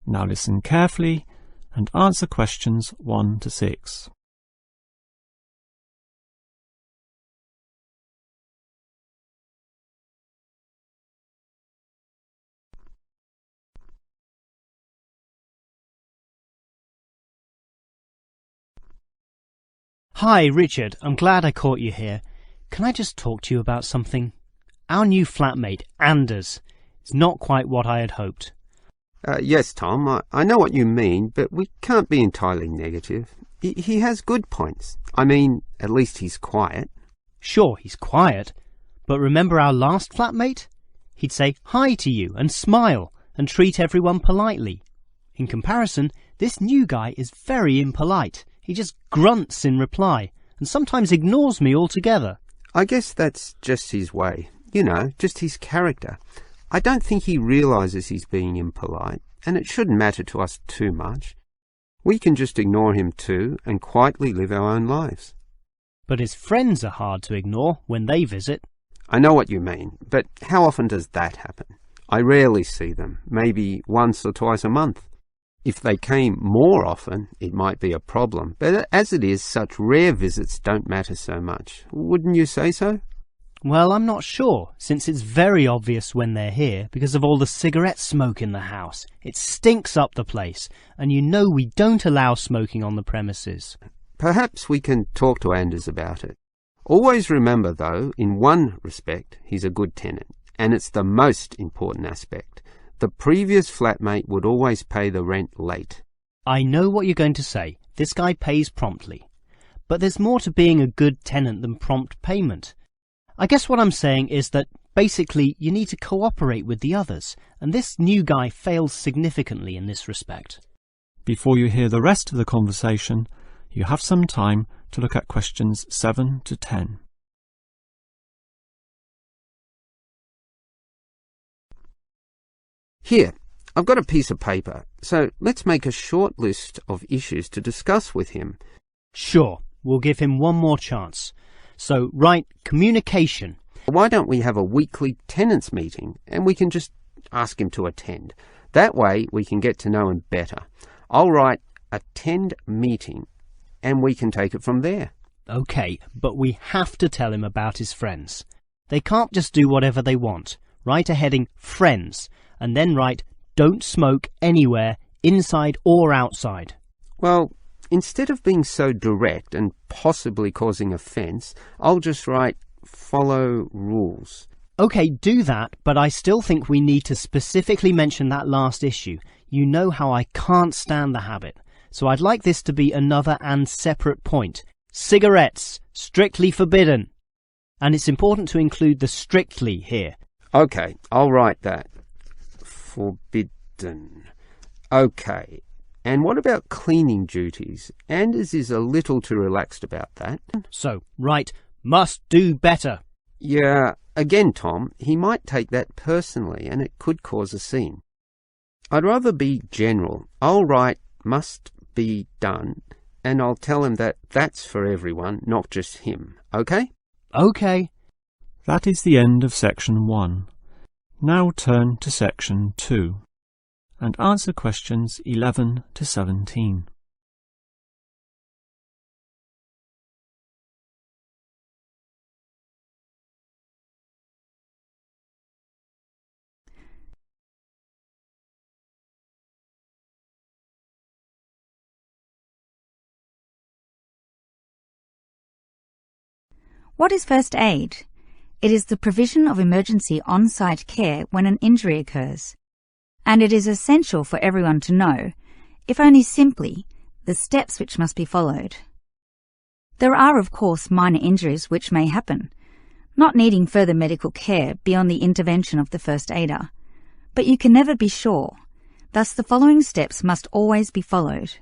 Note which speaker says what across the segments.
Speaker 1: Now listen carefully and answer questions 1 to 6.
Speaker 2: Hi, Richard. I'm glad I caught you here. Can I just talk to you about something? Our new flatmate, Anders, is not quite what I had hoped.
Speaker 3: Yes, Tom, I know what you mean, but we can't be entirely negative. He has good points. I mean, at least he's quiet.
Speaker 2: Sure, he's quiet, but remember our last flatmate? He'd say hi to you and smile and treat everyone politely. In comparison, this new guy is very impolite. He just grunts in reply and sometimes ignores me altogether.
Speaker 3: I guess that's just his way. You know, just his character. I don't think he realises he's being impolite, and it shouldn't matter to us too much. We can just ignore him too and quietly live our own lives.
Speaker 2: But his friends are hard to ignore when they visit.
Speaker 3: I know what you mean, but how often does that happen? I rarely see them, maybe once or twice a month. If they came more often, it might be a problem, but as it is, such rare visits don't matter so much. Wouldn't you say so?
Speaker 2: Well, I'm not sure, since it's very obvious when they're here because of all the cigarette smoke in the house. It stinks up the place, and you know we don't allow smoking on the premises.
Speaker 3: Perhaps we can talk to Anders about it. Always remember, though, in one respect, he's a good tenant, and it's the most important aspect. The previous flatmate would always pay the rent late.
Speaker 2: I know what you're going to say. This guy pays promptly. But there's more to being a good tenant than prompt payment. I guess what I'm saying is that basically you need to cooperate with the others, and this new guy fails significantly in this respect.
Speaker 1: Before you hear the rest of the conversation, you have some time to look at questions 7 to 10.
Speaker 3: Here, I've got a piece of paper, so let's make a short list of issues to discuss with him.
Speaker 2: Sure, we'll give him one more chance. So, write communication.
Speaker 3: Why don't we have a weekly tenants meeting and we can just ask him to attend? That way we can get to know him better. I'll write attend meeting and we can take it from there.
Speaker 2: OK, but we have to tell him about his friends. They can't just do whatever they want. Write a heading friends and then write don't smoke anywhere, inside or outside.
Speaker 3: Well, instead of being so direct and possibly causing offence, I'll just write follow rules.
Speaker 2: OK, do that, but I still think we need to specifically mention that last issue. You know how I can't stand the habit. So I'd like this to be another and separate point. Cigarettes, strictly forbidden. And it's important to include the strictly here.
Speaker 3: OK, I'll write that. Forbidden. OK. And what about cleaning duties? Anders is a little too relaxed about that.
Speaker 2: So, write, must do better.
Speaker 3: Yeah, again, Tom, he might take that personally and it could cause a scene. I'd rather be general. I'll write must be done and I'll tell him that that's for everyone, not just him. OK?
Speaker 2: OK.
Speaker 1: That is the end of section 1. Now turn to section 2. And answer questions 11 to 17.
Speaker 4: What is first aid? It is the provision of emergency on-site care when an injury occurs. And it is essential for everyone to know, if only simply, the steps which must be followed. There are, of course, minor injuries which may happen, not needing further medical care beyond the intervention of the first aider, but you can never be sure, thus the following steps must always be followed.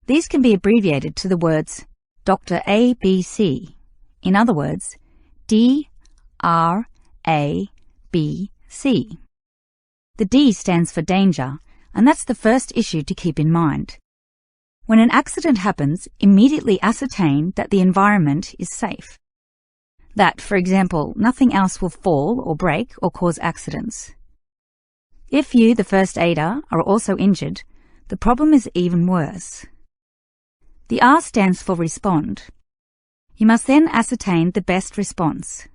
Speaker 4: These can be abbreviated to the words Dr. ABC, in other words, DRABC. The D stands for danger, and that's the first issue to keep in mind. When an accident happens, immediately ascertain that the environment is safe. That, for example, nothing else will fall or break or cause accidents. If you, the first aider, are also injured, the problem is even worse. The R stands for respond. You must then ascertain the best response.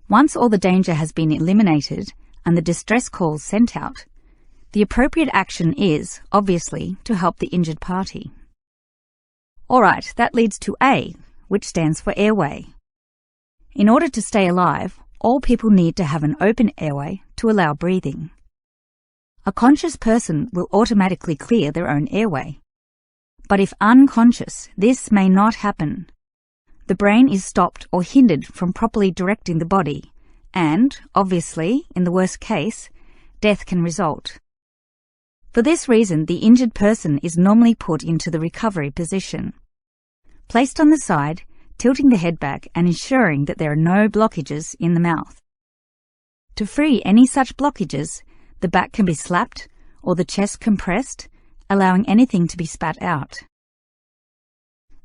Speaker 4: Once all the danger has been eliminated and the distress calls sent out, the appropriate action is, obviously, to help the injured party. Alright, that leads to A, which stands for airway. In order to stay alive, all people need to have an open airway to allow breathing. A conscious person will automatically clear their own airway. But if unconscious, this may not happen. The brain is stopped or hindered from properly directing the body, and, obviously, in the worst case, death can result. For this reason, the injured person is normally put into the recovery position. Placed on the side, tilting the head back and ensuring that there are no blockages in the mouth. To free any such blockages, the back can be slapped or the chest compressed, allowing anything to be spat out.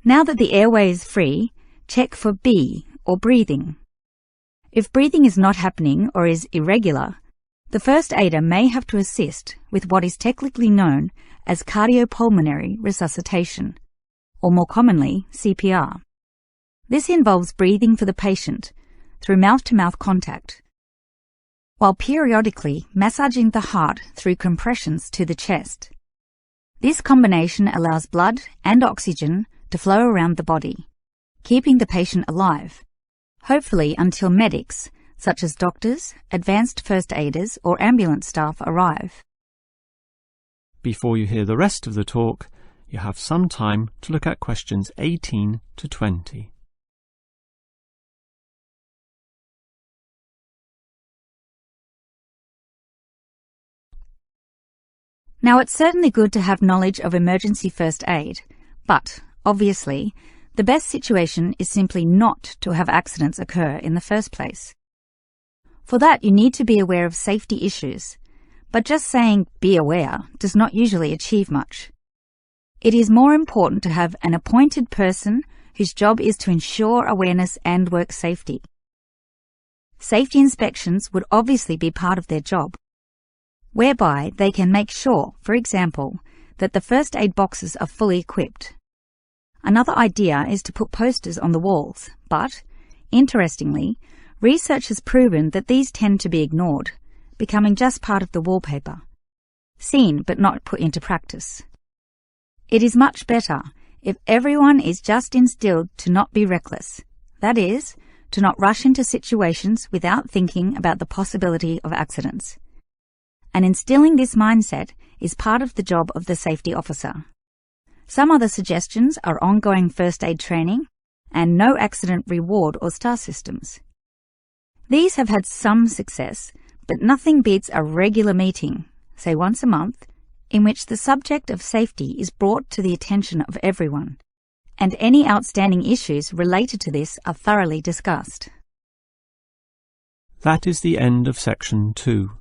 Speaker 4: Now that the airway is free, check for B, or breathing. If breathing is not happening or is irregular, the first aider may have to assist with what is technically known as cardiopulmonary resuscitation, or more commonly, CPR. This involves breathing for the patient through mouth-to-mouth contact, while periodically massaging the heart through compressions to the chest. This combination allows blood and oxygen to flow around the body, keeping the patient alive, hopefully until medics, such as doctors, advanced first aiders, or ambulance staff arrive.
Speaker 1: Before you hear the rest of the talk, you have some time to look at questions 18 to 20.
Speaker 4: Now, it's certainly good to have knowledge of emergency first aid, but, obviously, the best situation is simply not to have accidents occur in the first place. For that, you need to be aware of safety issues, but just saying "be aware" does not usually achieve much. It is more important to have an appointed person whose job is to ensure awareness and work safety. Safety inspections would obviously be part of their job, whereby they can make sure, for example, that the first aid boxes are fully equipped. Another idea is to put posters on the walls, but, interestingly, research has proven that these tend to be ignored, becoming just part of the wallpaper, seen but not put into practice. It is much better if everyone is just instilled to not be reckless, that is, to not rush into situations without thinking about the possibility of accidents. And instilling this mindset is part of the job of the safety officer. Some other suggestions are ongoing first aid training and no accident reward or star systems. These have had some success, but nothing beats a regular meeting, say once a month, in which the subject of safety is brought to the attention of everyone, and any outstanding issues related to this are thoroughly discussed.
Speaker 1: That is the end of section 2.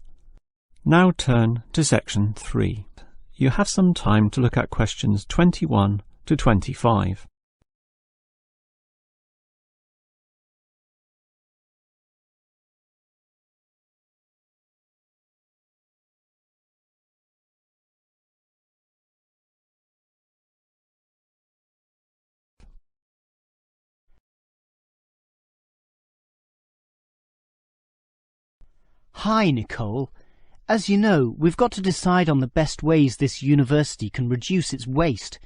Speaker 1: Now turn to section 3. You have some time to look at questions 21 to 25.
Speaker 2: Hi, Nicole. As you know, we've got to decide on the best ways this university can reduce its waste.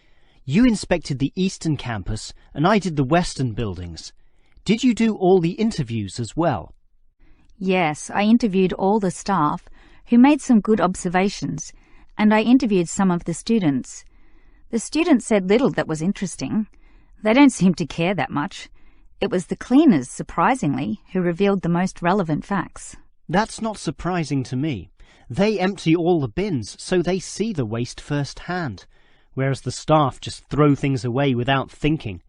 Speaker 2: You inspected the eastern campus and I did the western buildings. Did you do all the interviews as well?
Speaker 4: Yes, I interviewed all the staff, who made some good observations, and I interviewed some of the students. The students said little that was interesting. They don't seem to care that much. It was the cleaners, surprisingly, who revealed the most relevant facts.
Speaker 2: That's not surprising to me. They empty all the bins, so they see the waste firsthand, whereas the staff just throw things away without thinking.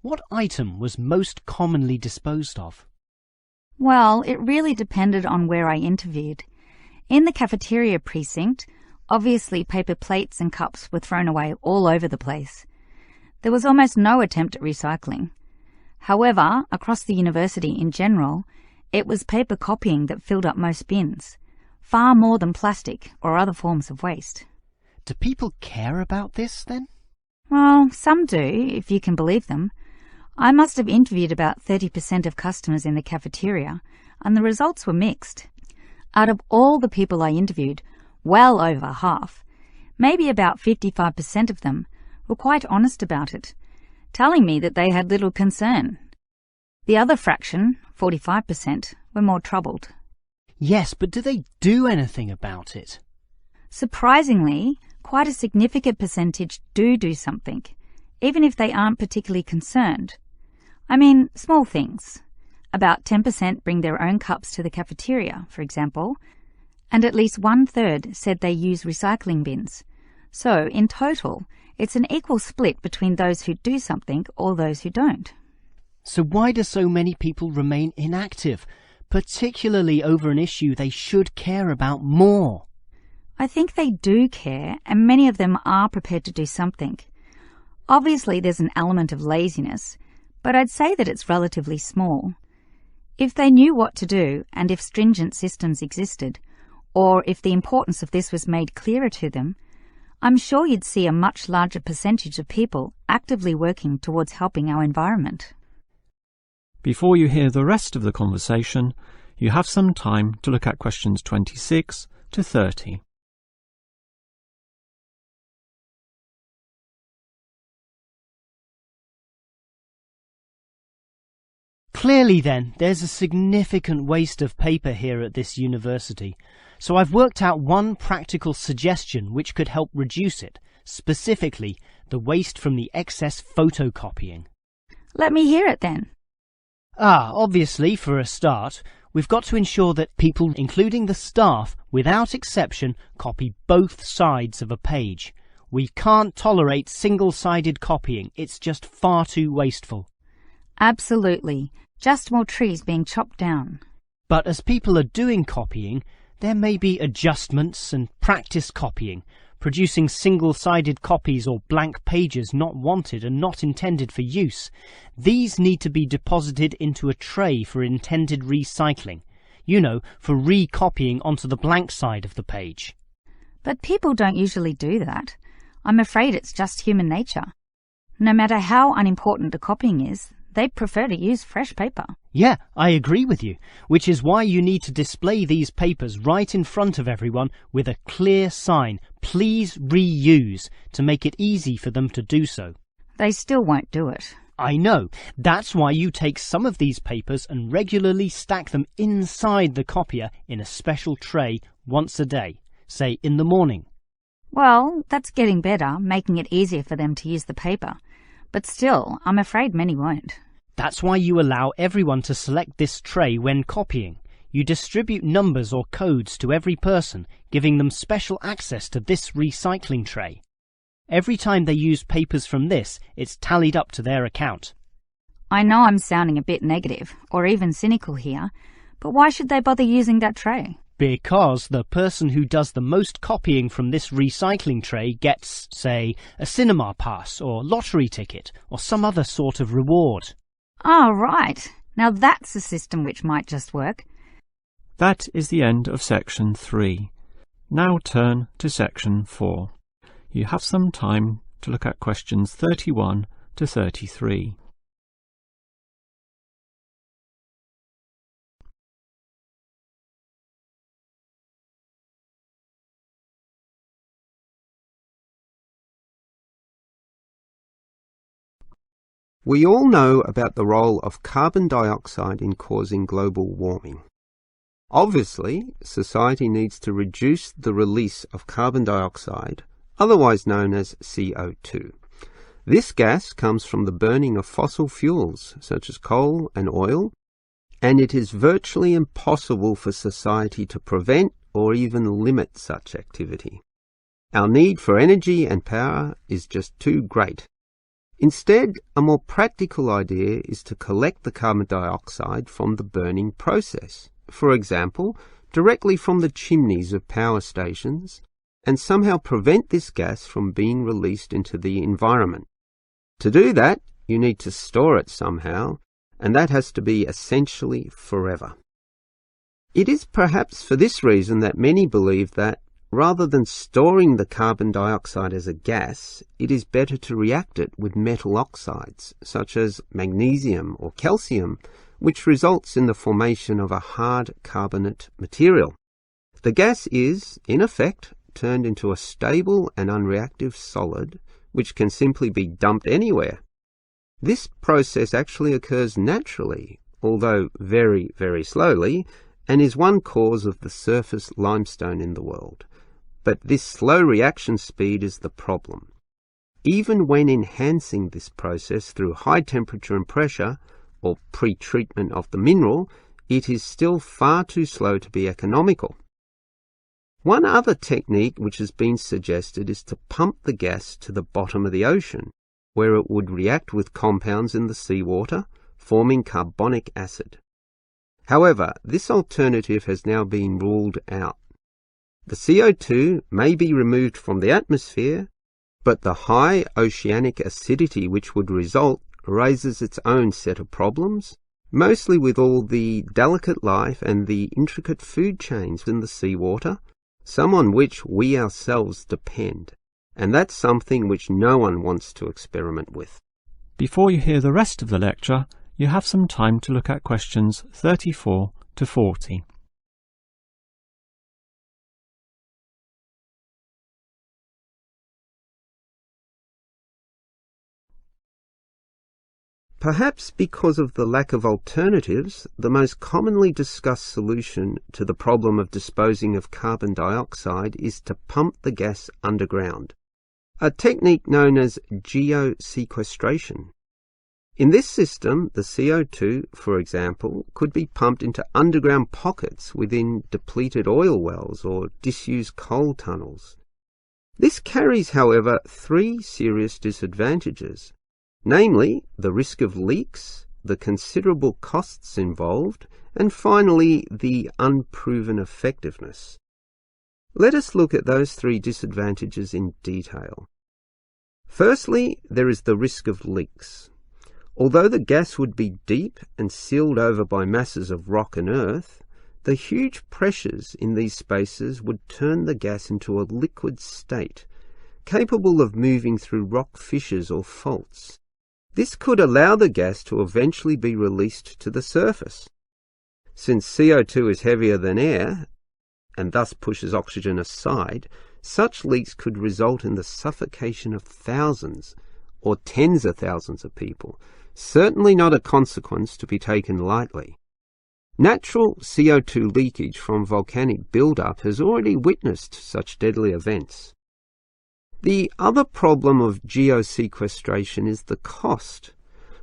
Speaker 2: What item was most commonly disposed of?
Speaker 4: Well, it really depended on where I interviewed. In the cafeteria precinct, obviously paper plates and cups were thrown away all over the place. There was almost no attempt at recycling. However, across the university in general, it was paper copying that filled up most bins, far more than plastic or other forms of waste.
Speaker 2: Do people care about this, then?
Speaker 4: Well, some do, if you can believe them. I must have interviewed about 30% of customers in the cafeteria, and the results were mixed. Out of all the people I interviewed, well over half, maybe about 55% of them, were quite honest about it, telling me that they had little concern. The other fraction, 45%, were more troubled.
Speaker 2: Yes, but do they do anything about it?
Speaker 4: Surprisingly, quite a significant percentage do something, even if they aren't particularly concerned. I mean, small things. About 10% bring their own cups to the cafeteria, for example, and at least 1/3 said they use recycling bins. So, in total, it's an equal split between those who do something or those who don't.
Speaker 2: So why do so many people remain inactive, particularly over an issue they should care about more?
Speaker 4: I think they do care, and many of them are prepared to do something. Obviously, there's an element of laziness, but I'd say that it's relatively small. If they knew what to do, and if stringent systems existed, or if the importance of this was made clearer to them, I'm sure you'd see a much larger percentage of people actively working towards helping our environment.
Speaker 1: Before you hear the rest of the conversation, you have some time to look at questions 26 to 30.
Speaker 2: Clearly then, there's a significant waste of paper here at this university, so I've worked out one practical suggestion which could help reduce it, specifically the waste from the excess photocopying.
Speaker 4: Let me hear it then.
Speaker 2: Obviously, for a start, we've got to ensure that people, including the staff, without exception, copy both sides of a page. We can't tolerate single-sided copying. It's just far too wasteful.
Speaker 4: Absolutely. Just more trees being chopped down.
Speaker 2: But as people are doing copying, there may be adjustments and practice copying, producing single-sided copies or blank pages not wanted and not intended for use. These need to be deposited into a tray for intended recycling. You know, for recopying onto the blank side of the page.
Speaker 4: But people don't usually do that. I'm afraid it's just human nature. No matter how unimportant the copying is, they prefer to use fresh paper.
Speaker 2: Yeah, I agree with you, which is why you need to display these papers right in front of everyone with a clear sign, "Please reuse," to make it easy for them to do so.
Speaker 4: They still won't do it.
Speaker 2: I know. That's why you take some of these papers and regularly stack them inside the copier in a special tray once a day, say in the morning.
Speaker 4: Well, that's getting better, making it easier for them to use the paper. But still, I'm afraid many won't.
Speaker 2: That's why you allow everyone to select this tray when copying. You distribute numbers or codes to every person, giving them special access to this recycling tray. Every time they use papers from this, it's tallied up to their account.
Speaker 4: I know I'm sounding a bit negative, or even cynical here, but why should they bother using that tray?
Speaker 2: Because the person who does the most copying from this recycling tray gets, say, a cinema pass or lottery ticket or some other sort of reward.
Speaker 4: Ah, right. Now that's a system which might just work.
Speaker 1: That is the end of section 3. Now turn to section 4. You have some time to look at questions 31 to 33.
Speaker 3: We all know about the role of carbon dioxide in causing global warming. Obviously, society needs to reduce the release of carbon dioxide, otherwise known as CO2. This gas comes from the burning of fossil fuels, such as coal and oil, and it is virtually impossible for society to prevent or even limit such activity. Our need for energy and power is just too great. Instead, a more practical idea is to collect the carbon dioxide from the burning process, for example, directly from the chimneys of power stations, and somehow prevent this gas from being released into the environment. To do that, you need to store it somehow, and that has to be essentially forever. It is perhaps for this reason that many believe that, rather than storing the carbon dioxide as a gas, it is better to react it with metal oxides, such as magnesium or calcium, which results in the formation of a hard carbonate material. The gas is, in effect, turned into a stable and unreactive solid, which can simply be dumped anywhere. This process actually occurs naturally, although very, very slowly, and is one cause of the surface limestone in the world. But this slow reaction speed is the problem. Even when enhancing this process through high temperature and pressure, or pre-treatment of the mineral, it is still far too slow to be economical. One other technique which has been suggested is to pump the gas to the bottom of the ocean, where it would react with compounds in the seawater, forming carbonic acid. However, this alternative has now been ruled out. The CO2 may be removed from the atmosphere, but the high oceanic acidity which would result raises its own set of problems, mostly with all the delicate life and the intricate food chains in the seawater, some on which we ourselves depend, and that's something which no one wants to experiment with.
Speaker 1: Before you hear the rest of the lecture, you have some time to look at questions 34 to 40.
Speaker 3: Perhaps because of the lack of alternatives, the most commonly discussed solution to the problem of disposing of carbon dioxide is to pump the gas underground, a technique known as geosequestration. In this system, the CO2, for example, could be pumped into underground pockets within depleted oil wells or disused coal tunnels. This carries, however, three serious disadvantages. Namely, the risk of leaks, the considerable costs involved, and finally, the unproven effectiveness. Let us look at those three disadvantages in detail. Firstly, there is the risk of leaks. Although the gas would be deep and sealed over by masses of rock and earth, the huge pressures in these spaces would turn the gas into a liquid state, capable of moving through rock fissures or faults. This could allow the gas to eventually be released to the surface. Since CO2 is heavier than air, and thus pushes oxygen aside, such leaks could result in the suffocation of thousands or tens of thousands of people, certainly not a consequence to be taken lightly. Natural CO2 leakage from volcanic buildup has already witnessed such deadly events. The other problem of geosequestration is the cost.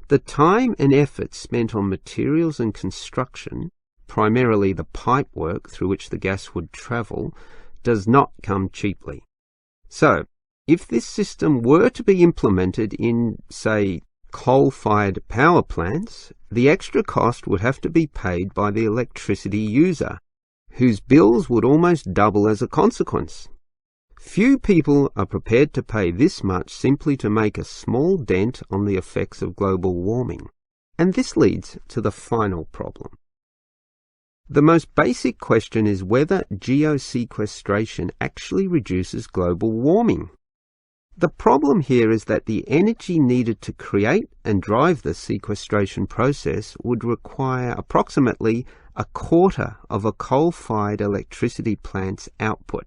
Speaker 3: The time and effort spent on materials and construction, primarily the pipework through which the gas would travel, does not come cheaply. So, if this system were to be implemented in, say, coal-fired power plants, the extra cost would have to be paid by the electricity user, whose bills would almost double as a consequence. Few people are prepared to pay this much simply to make a small dent on the effects of global warming. And this leads to the final problem. The most basic question is whether geosequestration actually reduces global warming. The problem here is that the energy needed to create and drive the sequestration process would require approximately a quarter of a coal-fired electricity plant's output.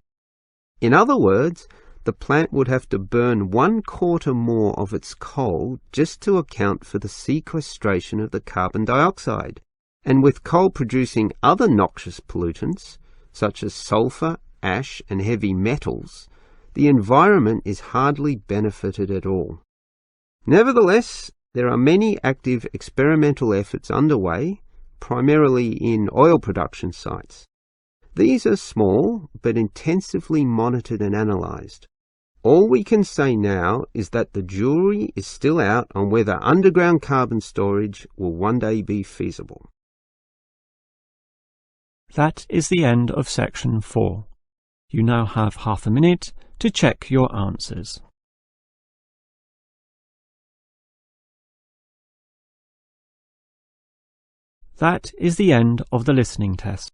Speaker 3: In other words, the plant would have to burn 1/4 more of its coal just to account for the sequestration of the carbon dioxide. And with coal producing other noxious pollutants, such as sulfur, ash, and heavy metals, the environment is hardly benefited at all. Nevertheless, there are many active experimental efforts underway, primarily in oil production sites. These are small, but intensively monitored and analysed. All we can say now is that the jury is still out on whether underground carbon storage will one day be feasible.
Speaker 1: That is the end of section 4. You now have half a minute to check your answers. That is the end of the listening test.